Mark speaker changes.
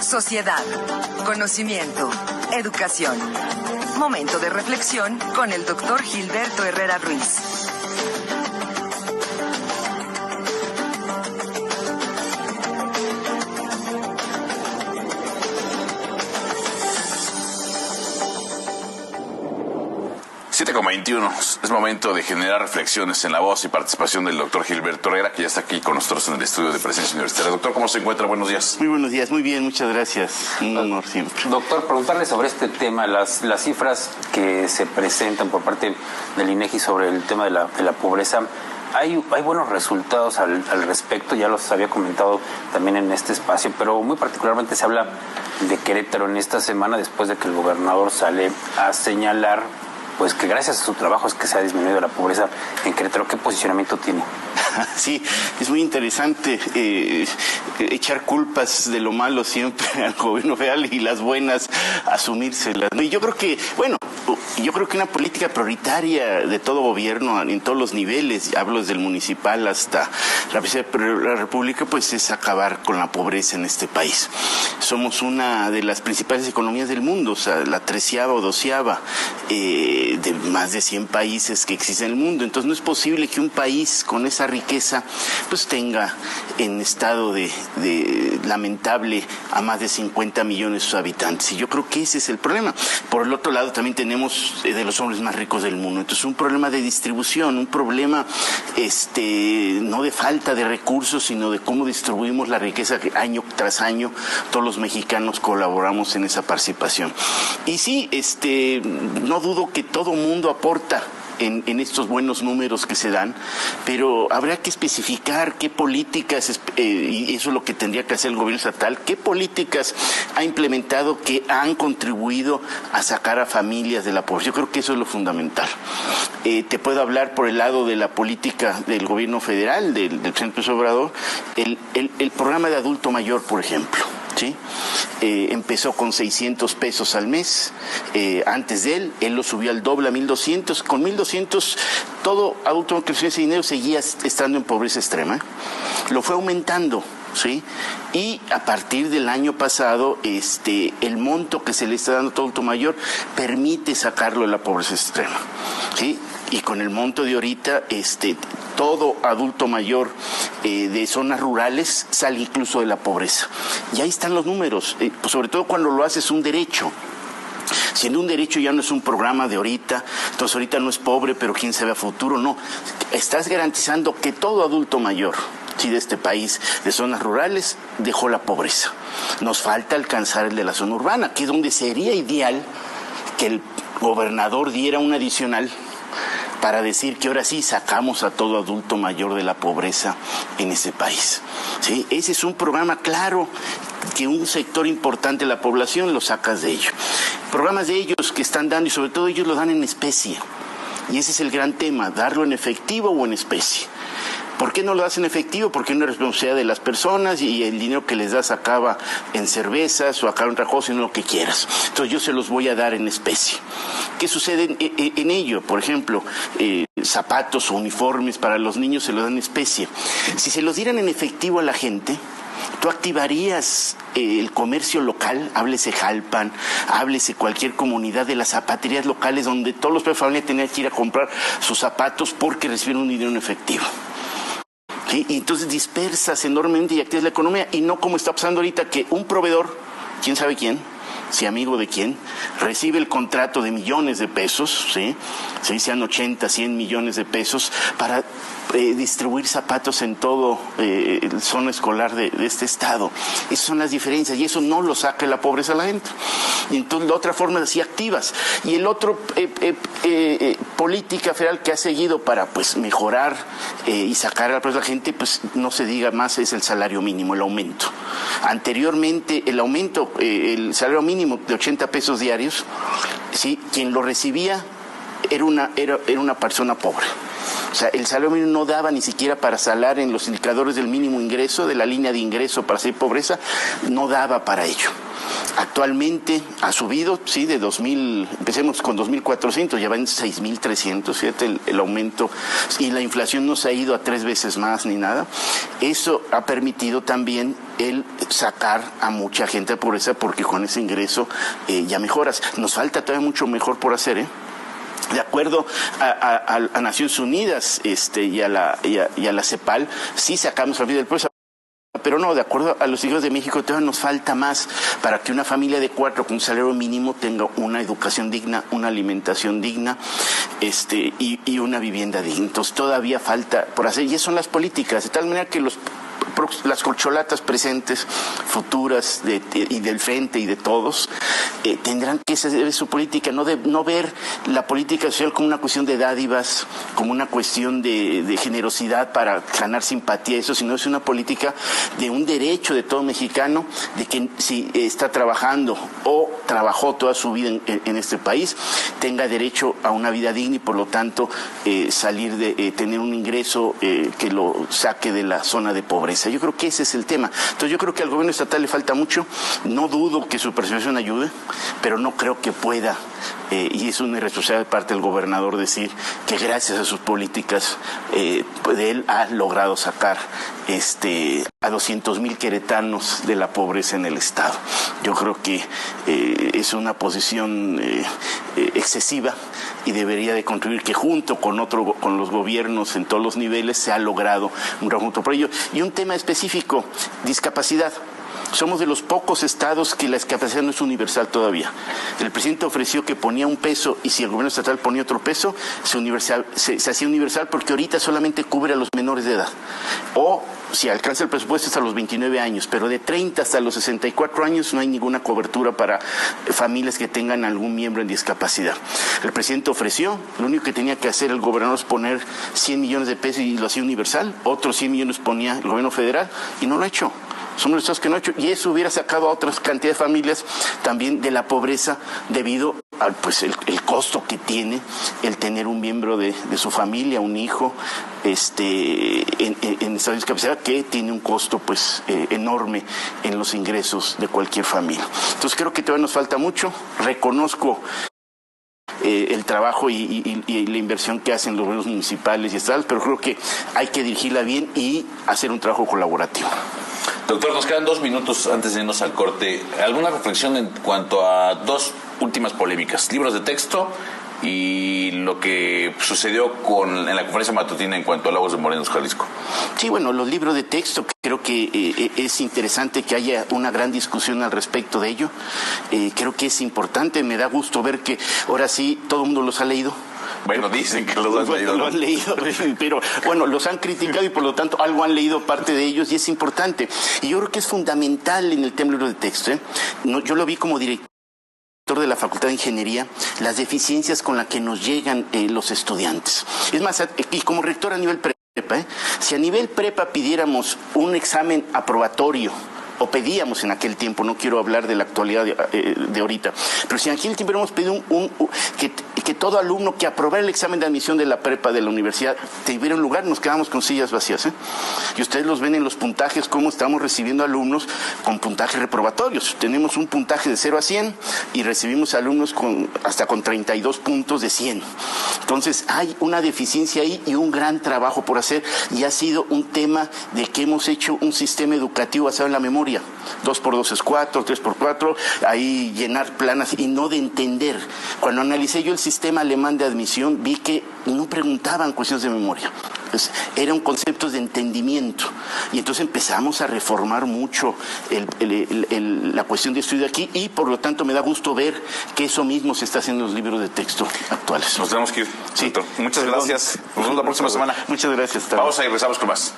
Speaker 1: sociedad, conocimiento, educación. Momento de reflexión con el Dr. Gilberto Herrera Ruiz.
Speaker 2: Con 21. Es momento de generar reflexiones en la voz y participación del doctor Gilberto Herrera, que ya está aquí con nosotros en el estudio de Presencia Universitaria. Doctor, ¿cómo se encuentra? Buenos días.
Speaker 3: Muy buenos días, muy bien, muchas gracias. Un honor siempre.
Speaker 4: Doctor, preguntarle sobre este tema, las cifras que se presentan por parte del INEGI sobre el tema de la pobreza. Hay buenos resultados al respecto, ya los había comentado también en este espacio, pero muy particularmente se habla de Querétaro en esta semana, después de que el gobernador sale a señalar pues que gracias a su trabajo es que se ha disminuido la pobreza en Querétaro. ¿Qué posicionamiento tiene?
Speaker 3: Sí, es muy interesante echar culpas de lo malo siempre al gobierno federal y las buenas asumírselas. Y yo creo que, una política prioritaria de todo gobierno en todos los niveles, hablo desde el municipal hasta la presidencia de la República, pues es acabar con la pobreza en este país. Somos una de las principales economías del mundo, o sea, la 13ª o 12ª de más de 100 países que existen en el mundo. Entonces no es posible que un país con esa riqueza pues tenga en estado de lamentable a más de 50 millones de sus habitantes. Y yo creo que ese es el problema. Por el otro lado también tenemos de los hombres más ricos del mundo. Entonces un problema de distribución, un problema no de falta de recursos, sino de cómo distribuimos la riqueza que año tras año todos los mexicanos colaboramos en esa participación. Y sí, no dudo que todo mundo aporta en estos buenos números que se dan, pero habrá que especificar qué políticas, y eso es lo que tendría que hacer el gobierno estatal, qué políticas ha implementado que han contribuido a sacar a familias de la pobreza. Yo creo que eso es lo fundamental. Te puedo hablar por el lado de la política del gobierno federal, del presidente López Obrador, el programa de adulto mayor, por ejemplo. ¿Sí? Empezó con 600 pesos al mes. Antes de él lo subió al doble, a 1,200. Con 1,200 todo adulto que recibe ese dinero seguía estando en pobreza extrema. Lo fue aumentando, ¿sí? Y a partir del año pasado, el monto que se le está dando a todo adulto mayor permite sacarlo de la pobreza extrema, ¿sí? Y con el monto de ahorita, todo adulto mayor de zonas rurales sale incluso de la pobreza. Y ahí están los números, pues sobre todo cuando lo haces un derecho. Siendo un derecho ya no es un programa de ahorita, entonces ahorita no es pobre, pero quién sabe a futuro, no. Estás garantizando que todo adulto mayor, sí, de este país, de zonas rurales, dejó la pobreza. Nos falta alcanzar el de la zona urbana, que es donde sería ideal que el gobernador diera un adicional para decir que ahora sí sacamos a todo adulto mayor de la pobreza en ese país. ¿Sí? Ese es un programa claro que un sector importante de la población lo sacas de ello. Programas de ellos que están dando, y sobre todo ellos lo dan en especie. Y ese es el gran tema, darlo en efectivo o en especie. ¿Por qué no lo das en efectivo? Porque es una responsabilidad de las personas y el dinero que les das acaba en cervezas o acaba en otra cosa y no lo que quieras. Entonces yo se los voy a dar en especie. ¿Qué sucede en ello? Por ejemplo, zapatos o uniformes para los niños se los dan en especie. Si se los dieran en efectivo a la gente, tú activarías el comercio local, háblese Jalpan, háblese cualquier comunidad de las zapaterías locales donde todos los padres de familia tenían que ir a comprar sus zapatos porque recibieron un dinero en efectivo. ¿Sí? Y entonces dispersas enormemente y activas la economía, y no como está pasando ahorita que un proveedor, quién sabe quién, si amigo de quién, recibe el contrato de millones de pesos, ¿sí? Sean 80, 100 millones de pesos para distribuir zapatos en todo el zona escolar de este estado. Esas son las diferencias y eso no lo saca de la pobreza a la gente. Y entonces la otra forma es así activas. Y el otro política federal que ha seguido para pues mejorar y sacar a la pobreza a la gente, pues no se diga más, es el salario mínimo, el aumento. Anteriormente el aumento, el salario mínimo de 80 pesos diarios, ¿sí? Quien lo recibía era una persona pobre. O sea, el salario mínimo no daba ni siquiera para salar en los indicadores del mínimo ingreso, de la línea de ingreso para salir pobreza, no daba para ello. Actualmente ha subido, sí, de 2.000, empecemos con 2.400, ya va en 6.300, fíjate el aumento, y la inflación no se ha ido a 3 veces más ni nada. Eso ha permitido también el sacar a mucha gente de pobreza, porque con ese ingreso ya mejoras. Nos falta todavía mucho mejor por hacer, ¿eh? De acuerdo a Naciones Unidas y a la CEPAL, sí sacamos la vida del pobreza. Pero no, de acuerdo a los hijos de México, todavía nos falta más para que una familia de 4 con un salario mínimo tenga una educación digna, una alimentación digna, y una vivienda digna. Entonces todavía falta por hacer, y esas son las políticas, de tal manera que las corcholatas presentes, futuras y del frente y de todos, tendrán que ser su política, no ver la política social como una cuestión de dádivas, como una cuestión de generosidad para ganar simpatía, eso, sino es una política de un derecho de todo mexicano, de que si está trabajando o trabajó toda su vida en este país, tenga derecho a una vida digna y por lo tanto salir de tener un ingreso que lo saque de la zona de pobreza. Yo creo que ese es el tema. Entonces yo creo que al gobierno estatal le falta mucho. No dudo que su percepción ayude, pero no creo que pueda, y es una irresponsabilidad de parte del gobernador decir que gracias a sus políticas él ha logrado sacar a 200,000 queretanos de la pobreza en el estado. Yo creo que es una posición excesiva y debería de contribuir que junto con los gobiernos en todos los niveles se ha logrado un conjunto por ello. Y un tema específico, discapacidad. Somos de los pocos estados que la discapacidad no es universal todavía. El presidente ofreció que ponía un peso y si el gobierno estatal ponía otro peso, se hacía universal porque ahorita solamente cubre a los menores de edad. O si alcanza el presupuesto hasta los 29 años, pero de 30 hasta los 64 años no hay ninguna cobertura para familias que tengan algún miembro en discapacidad. El presidente ofreció, lo único que tenía que hacer el gobernador es poner 100 millones de pesos y lo hacía universal, otros 100 millones ponía el gobierno federal y no lo ha hecho. Somos los estados que no ha hecho, y eso hubiera sacado a otras cantidades de familias también de la pobreza debido al el costo que tiene el tener un miembro de su familia, un hijo, en estado de discapacidad, que tiene un costo enorme en los ingresos de cualquier familia. Entonces creo que todavía nos falta mucho. Reconozco el trabajo y la inversión que hacen los gobiernos municipales y estatales, pero creo que hay que dirigirla bien y hacer un trabajo colaborativo.
Speaker 2: Doctor, nos quedan 2 minutos antes de irnos al corte. ¿Alguna reflexión en cuanto a 2 últimas polémicas? Libros de texto y lo que sucedió en la conferencia matutina en cuanto a Lagos de Moreno, Jalisco.
Speaker 3: Sí, bueno, los libros de texto, creo que es interesante que haya una gran discusión al respecto de ello. Creo que es importante, me da gusto ver que ahora sí todo el mundo los ha leído.
Speaker 2: Bueno, dicen que los han leído.
Speaker 3: Lo han leído, pero bueno, los han criticado y por lo tanto algo han leído parte de ellos y es importante. Y yo creo que es fundamental en el tema del libro de texto. Yo lo vi como director de la Facultad de Ingeniería, las deficiencias con las que nos llegan los estudiantes. Es más, y como rector a nivel prepa, si a nivel prepa pidiéramos un examen aprobatorio, o pedíamos en aquel tiempo, no quiero hablar de la actualidad de ahorita, pero si en aquel tiempo hubiéramos pedido que todo alumno que aprobara el examen de admisión de la prepa de la universidad tuviera un lugar, nos quedamos con sillas vacías, Y ustedes los ven en los puntajes, cómo estamos recibiendo alumnos con puntajes reprobatorios. Tenemos un puntaje de 0 a 100 y recibimos alumnos hasta con 32 puntos de 100. Entonces hay una deficiencia ahí y un gran trabajo por hacer, y ha sido un tema de que hemos hecho un sistema educativo basado en la memoria. 2x2 es 4, 3x4, ahí llenar planas y no de entender. Cuando analicé yo el sistema alemán de admisión, vi que no preguntaban cuestiones de memoria. Entonces, eran conceptos de entendimiento. Y entonces empezamos a reformar mucho la cuestión de estudio aquí, y por lo tanto me da gusto ver que eso mismo se está haciendo en los libros de texto actuales.
Speaker 2: Nos tenemos que ir,
Speaker 3: sí.
Speaker 2: Doctor. Muchas gracias. Nos vemos la próxima semana.
Speaker 3: Muchas gracias.
Speaker 2: Vamos a ir, regresamos con más.